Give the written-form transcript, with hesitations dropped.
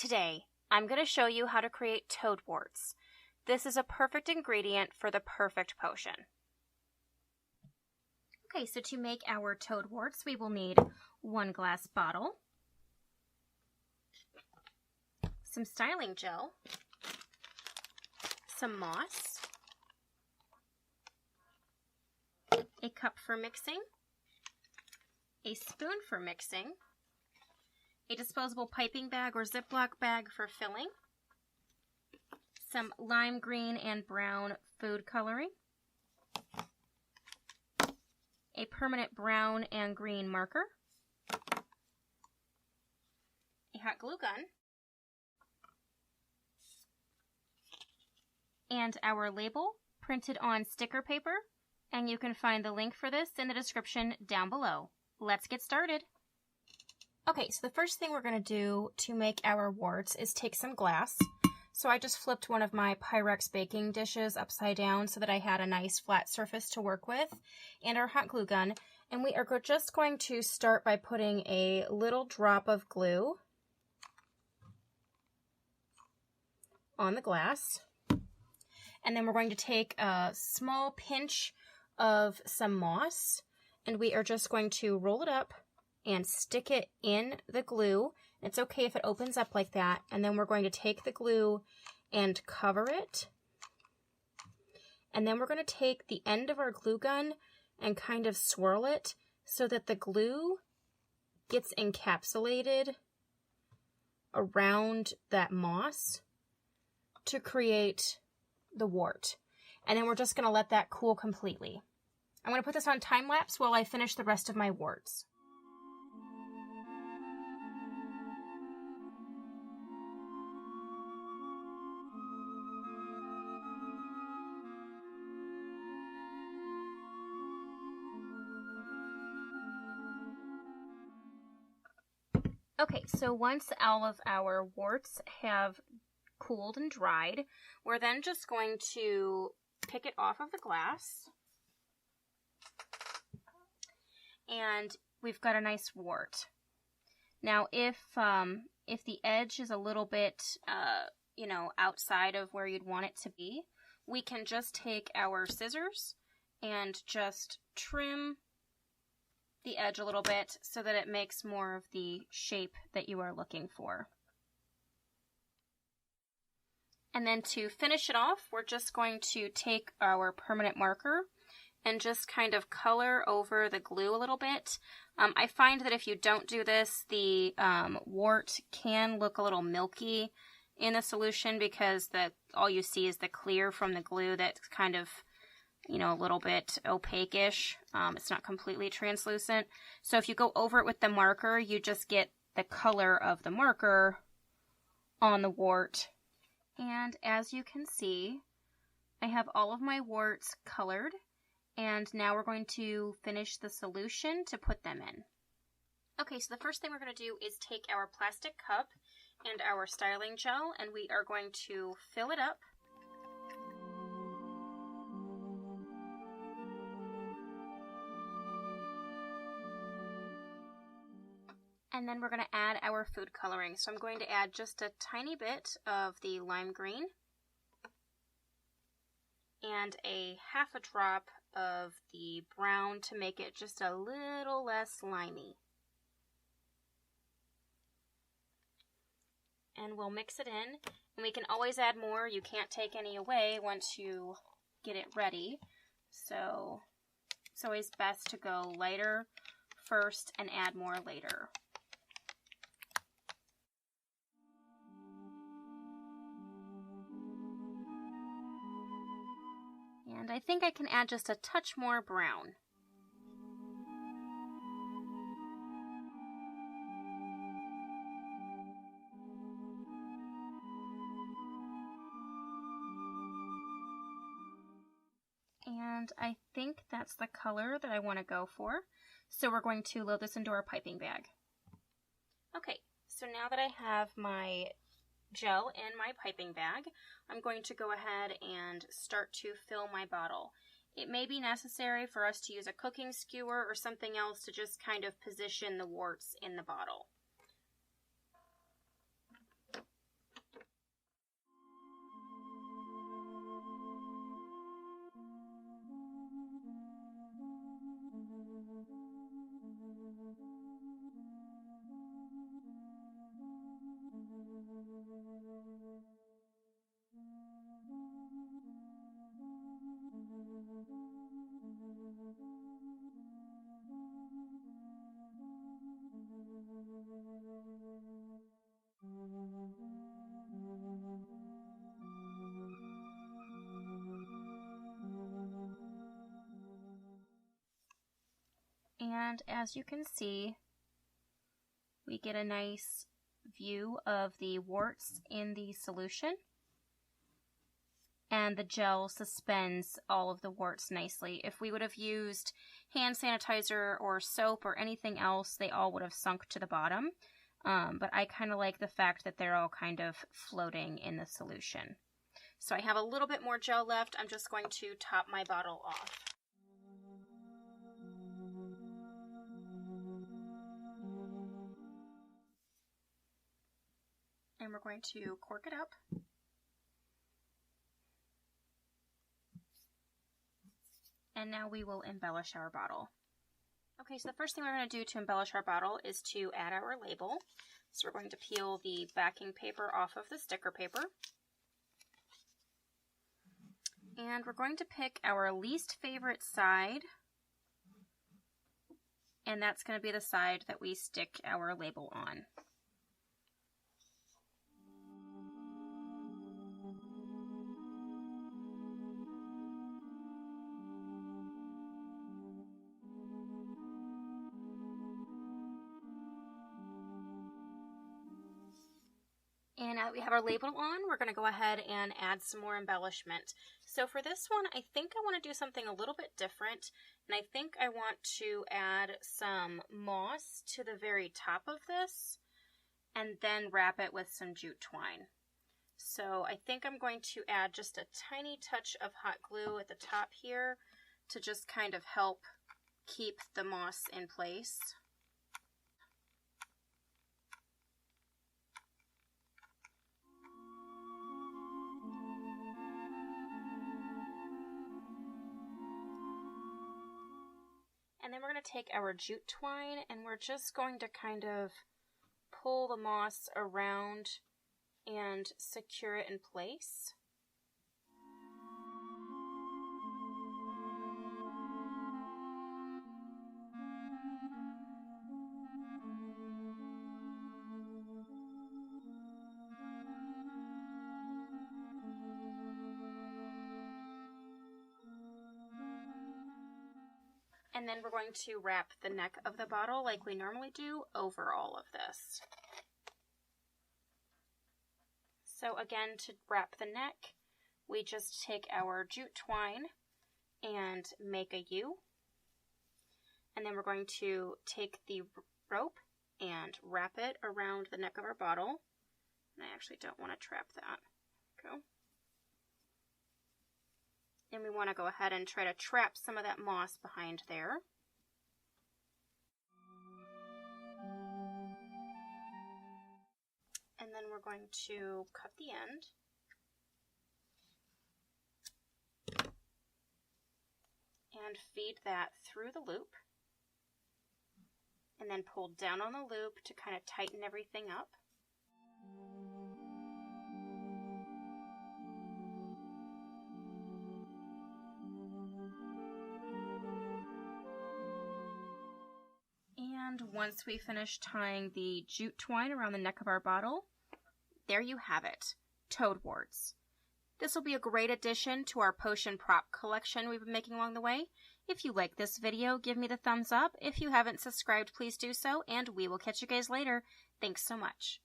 Today, I'm going to show you how to create toad warts. This is a perfect ingredient for the perfect potion. Okay, so to make our toad warts, we will need 1 glass bottle, some styling gel, some moss, a cup for mixing, a spoon for mixing, a disposable piping bag or Ziploc bag for filling, some lime green and brown food coloring, a permanent brown and green marker, a hot glue gun, and our label printed on sticker paper, and you can find the link for this in the description down below. Let's get started. Okay, so the first thing we're going to do to make our warts is take some glass. So I just flipped one of my Pyrex baking dishes upside down so that I had a nice flat surface to work with, and our hot glue gun. And we are just going to start by putting a little drop of glue on the glass. And then we're going to take a small pinch of some moss, and we are just going to roll it up and stick it in the glue. It's okay if it opens up like that. And then we're going to take the glue and cover it. And then we're going to take the end of our glue gun and kind of swirl it so that the glue gets encapsulated around that moss to create the wart. And then we're just going to let that cool completely. I'm going to put this on time lapse while I finish the rest of my warts. Okay, so once all of our warts have cooled and dried, we're then just going to pick it off of the glass. And we've got a nice wart. Now, if the edge is a little bit, outside of where you'd want it to be, we can just take our scissors and just trim the edge a little bit so that it makes more of the shape that you are looking for. And then to finish it off, we're just going to take our permanent marker and just kind of color over the glue a little bit. I find that if you don't do this, the wart can look a little milky in the solution because all you see is the clear from the glue that's kind of, a little bit opaque-ish. It's not completely translucent. So if you go over it with the marker, you just get the color of the marker on the wart. And as you can see, I have all of my warts colored. And now we're going to finish the solution to put them in. Okay, so the first thing we're going to do is take our plastic cup and our styling gel, and we are going to fill it up. And then we're going to add our food coloring. So I'm going to add just a tiny bit of the lime green and a half a drop of the brown to make it just a little less limey. And we'll mix it in, and we can always add more. You can't take any away once you get it ready. So it's always best to go lighter first and add more later. And I think I can add just a touch more brown. And I think that's the color that I want to go for. So we're going to load this into our piping bag. Okay, so now that I have my gel in my piping bag, I'm going to go ahead and start to fill my bottle. It may be necessary for us to use a cooking skewer or something else to just kind of position the warts in the bottle. And as you can see, we get a nice view of the warts in the solution. And the gel suspends all of the warts nicely. If we would have used hand sanitizer or soap or anything else, they all would have sunk to the bottom. But I kind of like the fact that they're all kind of floating in the solution. So I have a little bit more gel left. I'm just going to top my bottle off. And we're going to cork it up. And now we will embellish our bottle. Okay, so the first thing we're going to do to embellish our bottle is to add our label. So we're going to peel the backing paper off of the sticker paper. And we're going to pick our least favorite side. And that's going to be the side that we stick our label on. And now that we have our label on, we're going to go ahead and add some more embellishment. So for this one, I think I want to do something a little bit different. And I think I want to add some moss to the very top of this and then wrap it with some jute twine. So I think I'm going to add just a tiny touch of hot glue at the top here to just kind of help keep the moss in place. And then we're going to take our jute twine and we're just going to kind of pull the moss around and secure it in place. And then we're going to wrap the neck of the bottle like we normally do over all of this. So again, to wrap the neck, we just take our jute twine and make a U. And then we're going to take the rope and wrap it around the neck of our bottle. And I actually don't want to trap that. Go. And we want to go ahead and try to trap some of that moss behind there. And then we're going to cut the end. And feed that through the loop. And then pull down on the loop to kind of tighten everything up. And once we finish tying the jute twine around the neck of our bottle, there you have it, toad warts. This will be a great addition to our potion prop collection we've been making along the way. If you like this video, give me the thumbs up. If you haven't subscribed, please do so, and we will catch you guys later. Thanks so much.